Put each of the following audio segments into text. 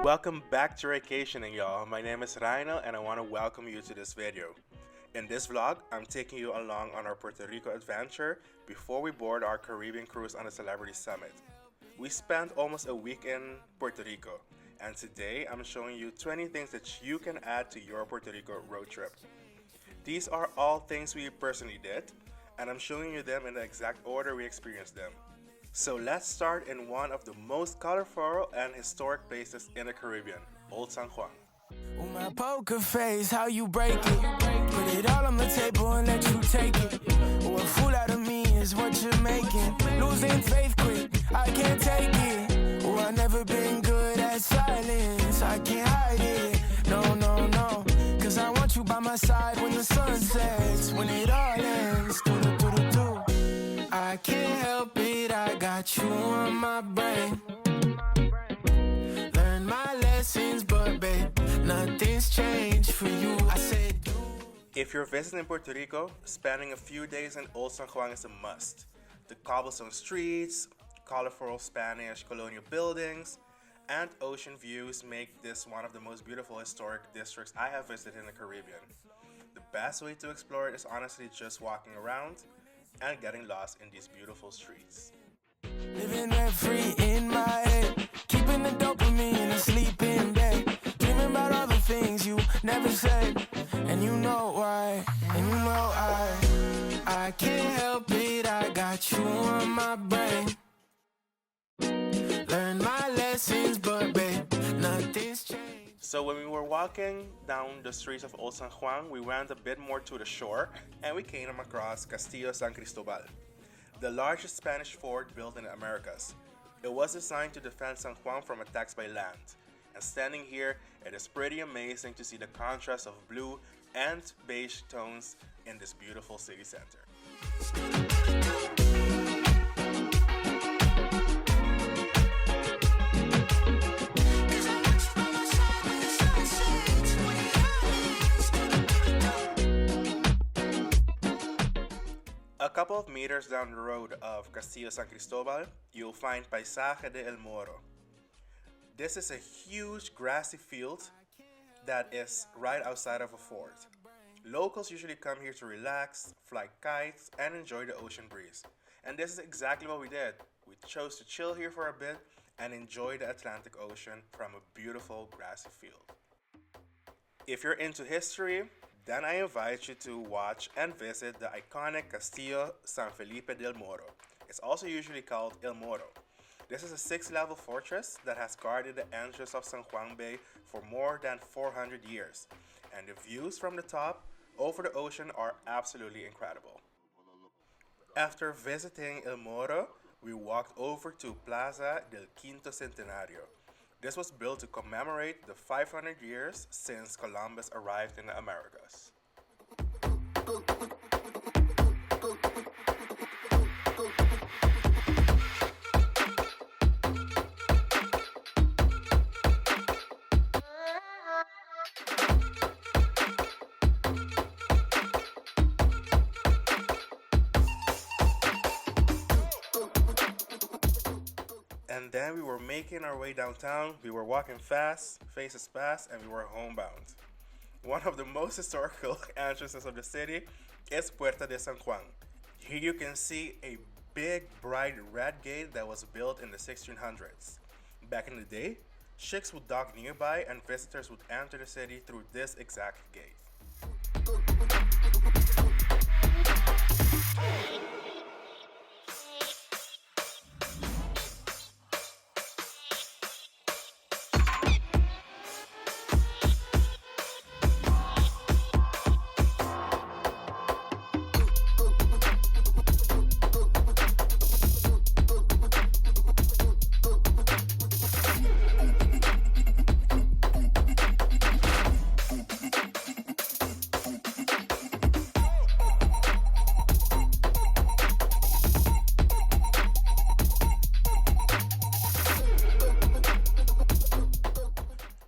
Welcome back to vacationing, y'all. My name is Rhino and I want to welcome you to this video. In this vlog, I'm taking you along on our Puerto Rico adventure before we board our Caribbean cruise on the Celebrity Summit. We spent almost a week in Puerto Rico, and today I'm showing you 20 things that you can add to your Puerto Rico road trip. These are all things we personally did, and I'm showing you them in the exact order we experienced them. So let's start in one of the most colorful and historic places in the Caribbean, Old San Juan. With my poker face, how you break it? Put it all on the table and let you take it. Oh, a fool out of me is what you're making. Losing faith quick, I can't take it. Oh, I've never been good at silence, I can't hide it. No, no, no, cause I want you by my side when the sun sets. When it all ends, do-do-do-do-do. I can't help it, I got you on my brain. Learn my lessons, but babe, nothing's changed for you. I said do. If you're visiting Puerto Rico, spending a few days in Old San Juan is a must. The cobblestone streets, colorful Spanish colonial buildings, and ocean views make this one of the most beautiful historic districts I have visited in the Caribbean. The best way to explore it is honestly just walking around and getting lost in these beautiful streets. Living rent free in my head, keeping the dopamine asleep in bed, dreaming about all the things you never said, and you know why, and you know I can't help it, I got you on my brain. Learn my lessons, but babe, nothing's changed. So when we were walking down the streets of Old San Juan, we went a bit more to the shore and we came across Castillo San Cristóbal, the largest Spanish fort built in the Americas. It was designed to defend San Juan from attacks by land. And standing here, it is pretty amazing to see the contrast of blue and beige tones in this beautiful city center. A couple of meters down the road of Castillo San Cristóbal, you'll find Paisaje de El Morro. This is a huge grassy field that is right outside of a fort. Locals usually come here to relax, fly kites, and enjoy the ocean breeze. And this is exactly what we did. We chose to chill here for a bit and enjoy the Atlantic Ocean from a beautiful grassy field. If you're into history, then I invite you to watch and visit the iconic Castillo San Felipe del Morro. It's also usually called El Morro. This is a 6-level fortress that has guarded the entrance of San Juan Bay for more than 400 years. And the views from the top over the ocean are absolutely incredible. After visiting El Morro, we walked over to Plaza del Quinto Centenario. This was built to commemorate the 500 years since Columbus arrived in the Americas. And then we were making our way downtown. We were walking fast, faces past, and we were homebound. One of the most historical entrances of the city is Puerta de San Juan. Here you can see a big, bright red gate that was built in the 1600s. Back in the day, ships would dock nearby and visitors would enter the city through this exact gate.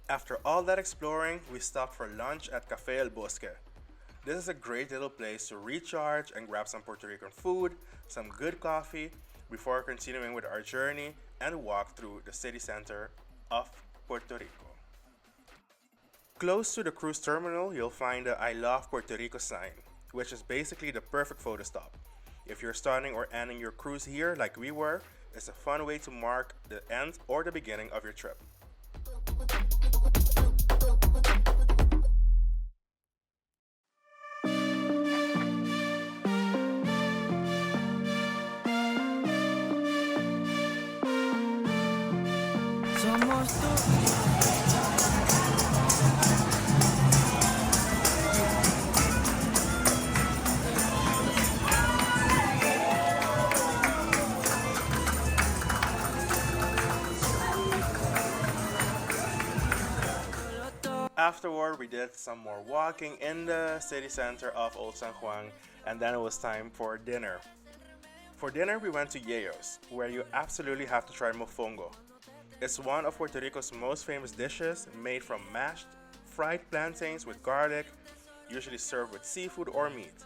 After all that exploring, we stopped for lunch at Café El Bosque. This is a great little place to recharge and grab some Puerto Rican food, some good coffee, before continuing with our journey and walk through the city center of Puerto Rico. Close to the cruise terminal, you'll find the I Love Puerto Rico sign, which is basically the perfect photo stop. If you're starting or ending your cruise here like we were, it's a fun way to mark the end or the beginning of your trip. Somos tú. Afterward, we did some more walking in the city center of Old San Juan, and then it was time for dinner. For dinner, we went to Yellos, where you absolutely have to try mofongo. It's one of Puerto Rico's most famous dishes, made from mashed, fried plantains with garlic, usually served with seafood or meat.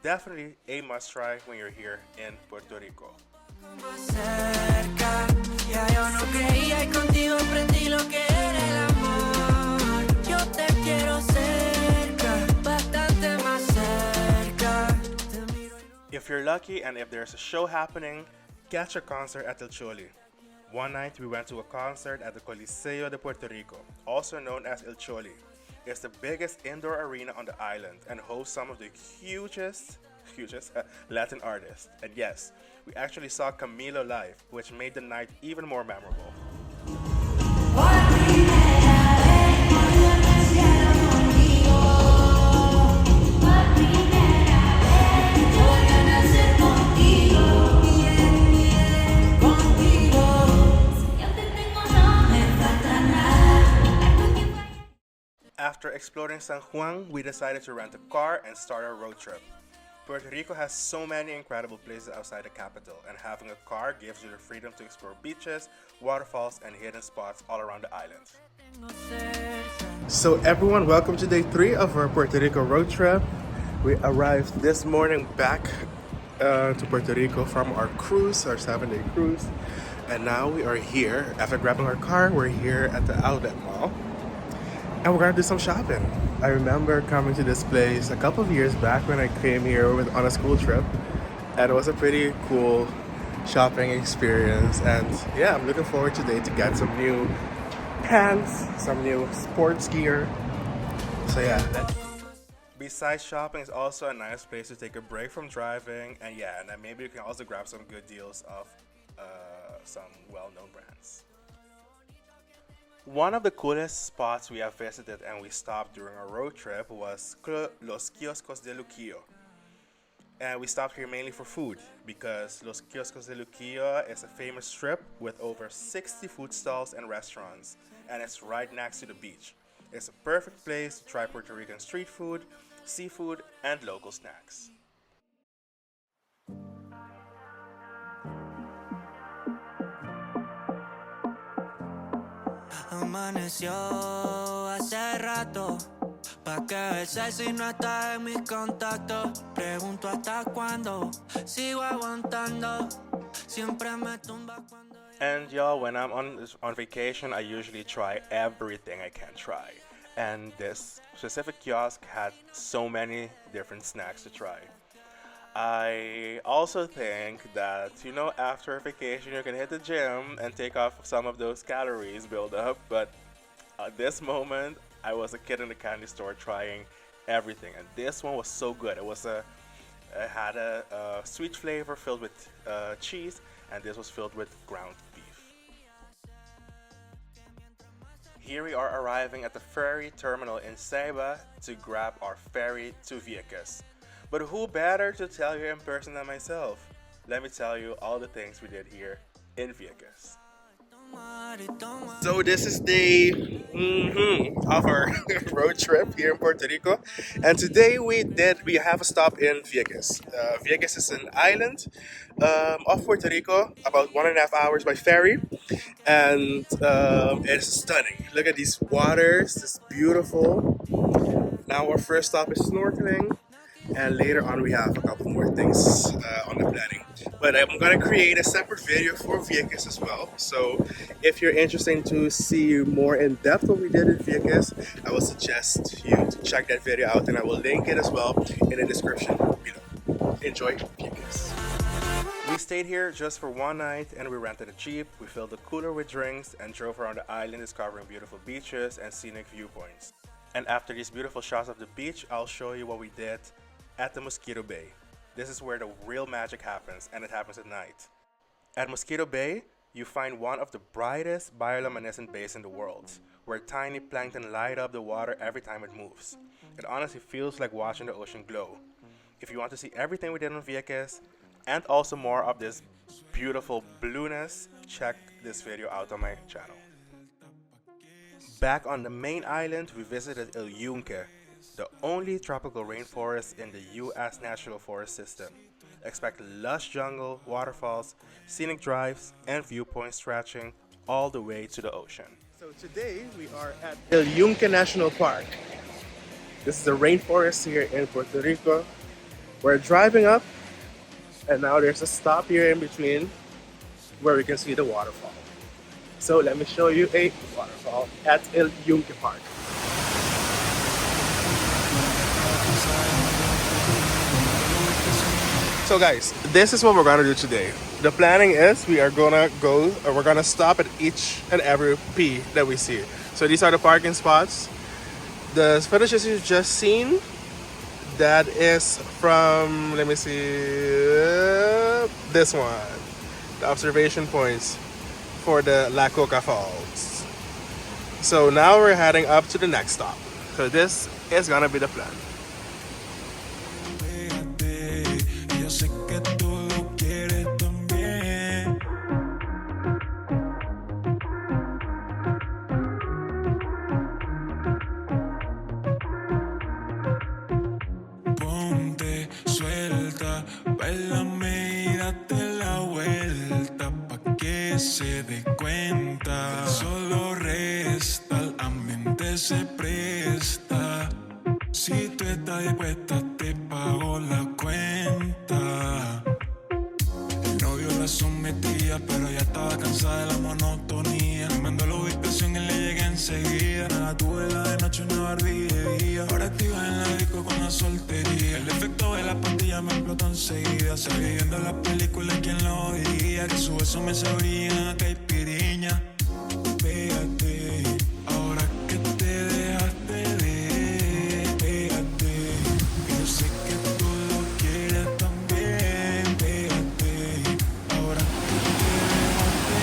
Definitely a must try when you're here in Puerto Rico. Cerca, ya yo no creía y contigo aprendí lo que era el amor. Yo te quiero cerca, bastante más cerca. If you're lucky and if there's a show happening, catch a concert at El Choli. One night we went to a concert at the Coliseo de Puerto Rico, also known as El Choli. It's the biggest indoor arena on the island and hosts some of the hugest Latin artists. And yes, we actually saw Camilo live, which made the night even more memorable. After exploring San Juan, we decided to rent a car and start our road trip. Puerto Rico has so many incredible places outside the capital, and having a car gives you the freedom to explore beaches, waterfalls, and hidden spots all around the island. So everyone, welcome to day 3 of our Puerto Rico road trip. We arrived this morning back to Puerto Rico from our cruise, our 7-day cruise. And now we are here. After grabbing our car, we're here at the outlet mall. And we're gonna do some shopping. I remember coming to this place a couple of years back when I came here on a school trip, and it was a pretty cool shopping experience. And yeah, I'm looking forward today to get some new pants, some new sports gear. So yeah. Besides shopping, it's also a nice place to take a break from driving, and yeah, and then maybe you can also grab some good deals of some well-known brands. One of the coolest spots we have visited and we stopped during our road trip was Los Kiosks de Luquillo. And we stopped here mainly for food because Los Kiosks de Luquillo is a famous strip with over 60 food stalls and restaurants, and it's right next to the beach. It's a perfect place to try Puerto Rican street food, seafood, and local snacks. Amaneció hace rato, pa' que besar si no estás en mis contactos. Pregunto hasta cuándo, sigo aguantando, siempre me tumba cuando. And y'all, when I'm on vacation, I usually try everything I can try. And this specific kiosk had so many different snacks to try. I also think that, after a vacation, you can hit the gym and take off some of those calories build up. But at this moment, I was a kid in the candy store trying everything. And this one was so good. It had a sweet flavor filled with cheese, and this was filled with ground beef. Here we are arriving at the ferry terminal in Ceiba to grab our ferry to Vieques. But who better to tell you in person than myself? Let me tell you all the things we did here in Vieques. So this is day of our road trip here in Puerto Rico, and today we have a stop in Vieques. Vieques is an island of Puerto Rico, about 1.5 hours by ferry, and it's stunning. Look at these waters, it's beautiful. Now our first stop is snorkeling. And later on, we have a couple more things on the planning. But I'm gonna create a separate video for Vieques as well. So if you're interested to see more in depth what we did in Vieques, I would suggest you to check that video out, and I will link it as well in the description below. Enjoy Vieques. We stayed here just for one night, and we rented a Jeep, we filled the cooler with drinks, and drove around the island discovering beautiful beaches and scenic viewpoints. And after these beautiful shots of the beach, I'll show you what we did at the Mosquito Bay. This is where the real magic happens, and it happens at night. At Mosquito Bay, you find one of the brightest bioluminescent bays in the world, where tiny plankton light up the water every time it moves. It honestly feels like watching the ocean glow. If you want to see everything we did on Vieques, and also more of this beautiful blueness, check this video out on my channel. Back on the main island, we visited El Yunque, the only tropical rainforest in the US National Forest System. Expect lush jungle, waterfalls, scenic drives, and viewpoints stretching all the way to the ocean. So today we are at El Yunque National Park. This is the rainforest here in Puerto Rico. We're driving up, and now there's a stop here in between where we can see the waterfall. So let me show you a waterfall at El Yunque Park. So guys, this is what we're gonna do today. The planning is we're gonna stop at each and every P that we see. So these are the parking spots. The footage you've just seen, that is from, let me see, this one. The observation points for the La Coca Falls. So now we're heading up to the next stop. So this is gonna be the plan. Se dé cuenta, solo resta, el ambiente se presta. Si tú estás dispuesta, te pago la cuenta. El novio la sometía, pero ella estaba cansada de la monotonía. Me mandó la ubicación y le llegué enseguida. Nada tuve la de noche, una Barbie de día. Ahora activa en la disco con la soltería. El efecto de la pastilla me explotó enseguida. Seguí viendo la película, ¿quién lo diría? Que su beso me sabría a caipiriña. Pégate, ahora que te dejaste de. Pégate, que yo sé que tú lo quieres también. Pégate, ahora que te dejaste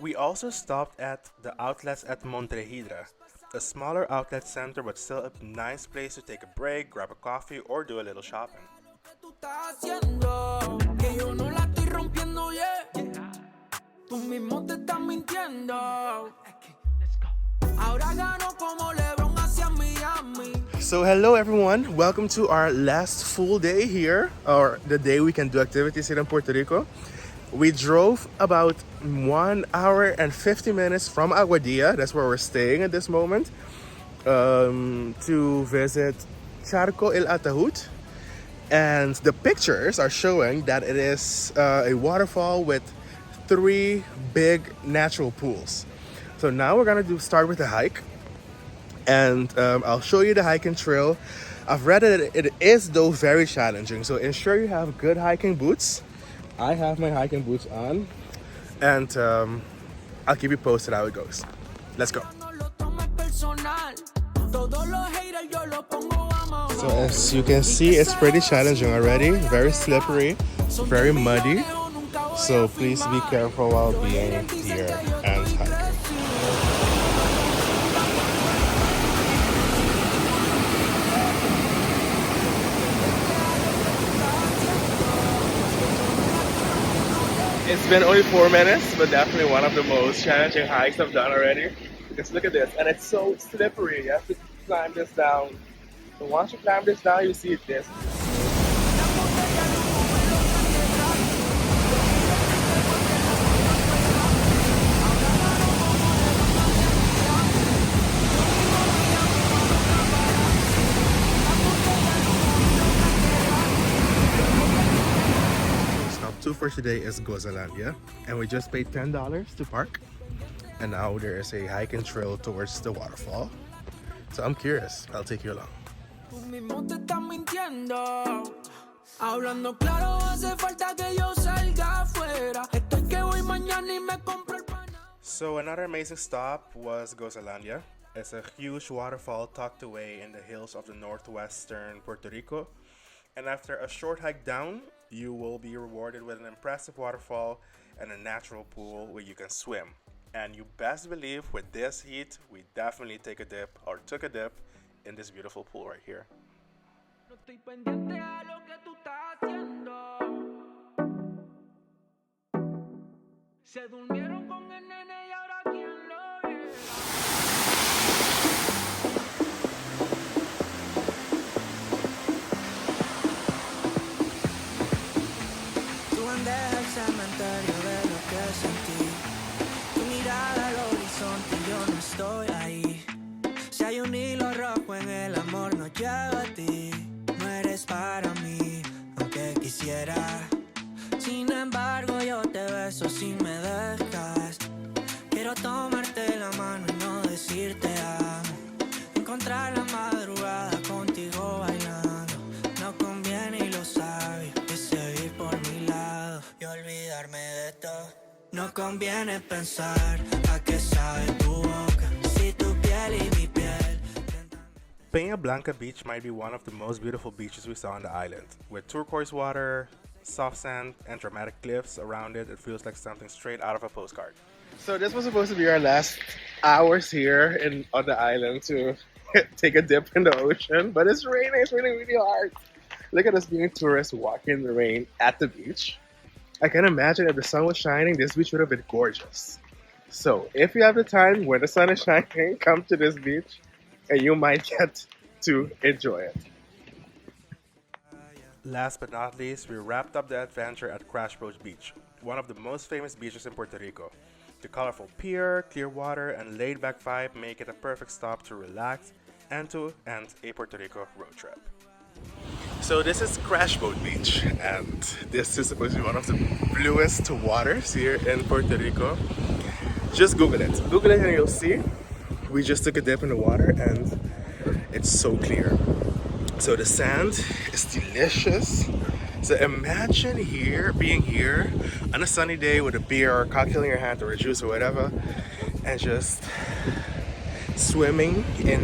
We also stopped at the outlets at Montrehidra, a smaller outlet center but still a nice place to take a break, grab a coffee, or do a little shopping. So hello everyone, welcome to our last full day here, or the day we can do activities here in Puerto Rico. We drove about 1 hour and 50 minutes from Aguadilla, that's where we're staying at this moment, to visit Charco El Atahut. And the pictures are showing that it is a waterfall with 3 big natural pools. So now we're gonna start with the hike, and I'll show you the hiking trail. I've read that it is though very challenging, so ensure you have good hiking boots. I have my hiking boots on, and I'll keep you posted how it goes. Let's go. So as you can see, it's pretty challenging already, very slippery, very muddy. So please be careful while being here and hiking. It's been only 4 minutes, but definitely one of the most challenging hikes I've done already. Just look at this, and it's so slippery. You have to climb this down. So once you climb this down, you see this. Stop 2 for today is Gozalandia, and we just paid $10 to park. And now there is a hike and trail towards the waterfall. So I'm curious, I'll take you along. So another amazing stop was Gozalandia. It's a huge waterfall tucked away in the hills of the northwestern Puerto Rico. And after a short hike down, you will be rewarded with an impressive waterfall and a natural pool where you can swim. And you best believe with this heat, we definitely took a dip in this beautiful pool right here. Estoy ahí. Si hay un hilo rojo en el amor, no llego a ti. No eres para mí, aunque quisiera. Sin embargo, yo te beso si me dejas. Quiero tomarte la mano y no decirte amo. Encontrar la madrugada contigo bailando. No conviene y lo sabes, que seguir por mi lado y olvidarme de todo. No conviene pensar a qué sabe tu boca, si tu piel y mi piel. Peña Blanca Beach might be one of the most beautiful beaches we saw on the island. With turquoise water, soft sand, and dramatic cliffs around it, it feels like something straight out of a postcard. So this was supposed to be our last hours here on the island to take a dip in the ocean, but it's raining, it's raining really hard. Look at us being tourists walking in the rain at the beach. I can imagine if the sun was shining, this beach would have been gorgeous. So if you have the time when the sun is shining, come to this beach and you might get to enjoy it. Last but not least, we wrapped up the adventure at Crash Boat Beach, one of the most famous beaches in Puerto Rico. The colorful pier, clear water, and laid-back vibe make it a perfect stop to relax and to end a Puerto Rico road trip. So this is Crash Boat Beach, and this is supposed to be one of the bluest waters here in Puerto Rico. Just Google it and you'll see. We just took a dip in the water and it's so clear. So the sand is delicious. So imagine being here on a sunny day with a beer or a cocktail in your hand or a juice or whatever, and just swimming in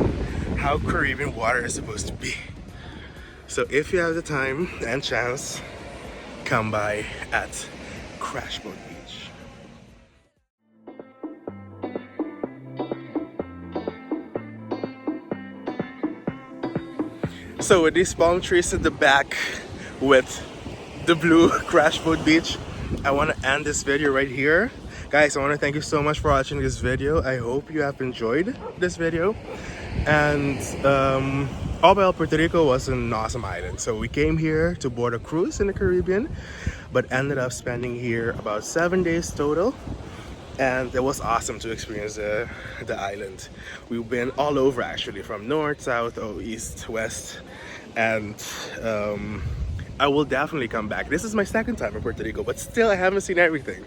how Caribbean water is supposed to be. So if you have the time and chance, come by at Crash Boat Beach. So with these palm trees at the back with the blue Crash Boat Beach, I want to end this video right here. Guys, I want to thank you so much for watching this video. I hope you have enjoyed this video. And all by all, Puerto Rico was an awesome island. So we came here to board a cruise in the Caribbean, but ended up spending here about 7 days total. And it was awesome to experience the island. We've been all over actually, from north, south, east, west. And I will definitely come back. This is my second time in Puerto Rico, but still I haven't seen everything.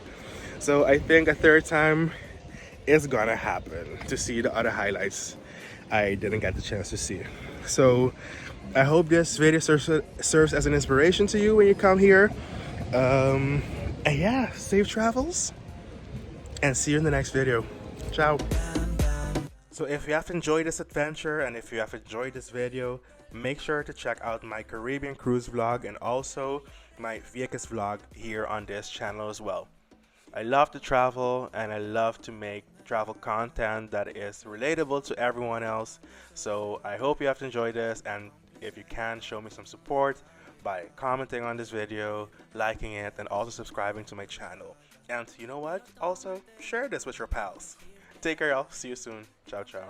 So I think a third time is gonna happen to see the other highlights I didn't get the chance to see. So I hope this video serves as an inspiration to you when you come here. And yeah, safe travels and see you in the next video. Ciao. So if you have enjoyed this adventure and if you have enjoyed this video, Make sure to check out my Caribbean cruise vlog and also my Vieques vlog here on this channel as well. I love to travel and I love to make travel content that is relatable to everyone else. So I hope you have enjoyed this, and if you can, show me some support by commenting on this video, liking it, and also subscribing to my channel. And you know what? Also, share this with your pals. Take care, y'all. See you soon. Ciao, ciao.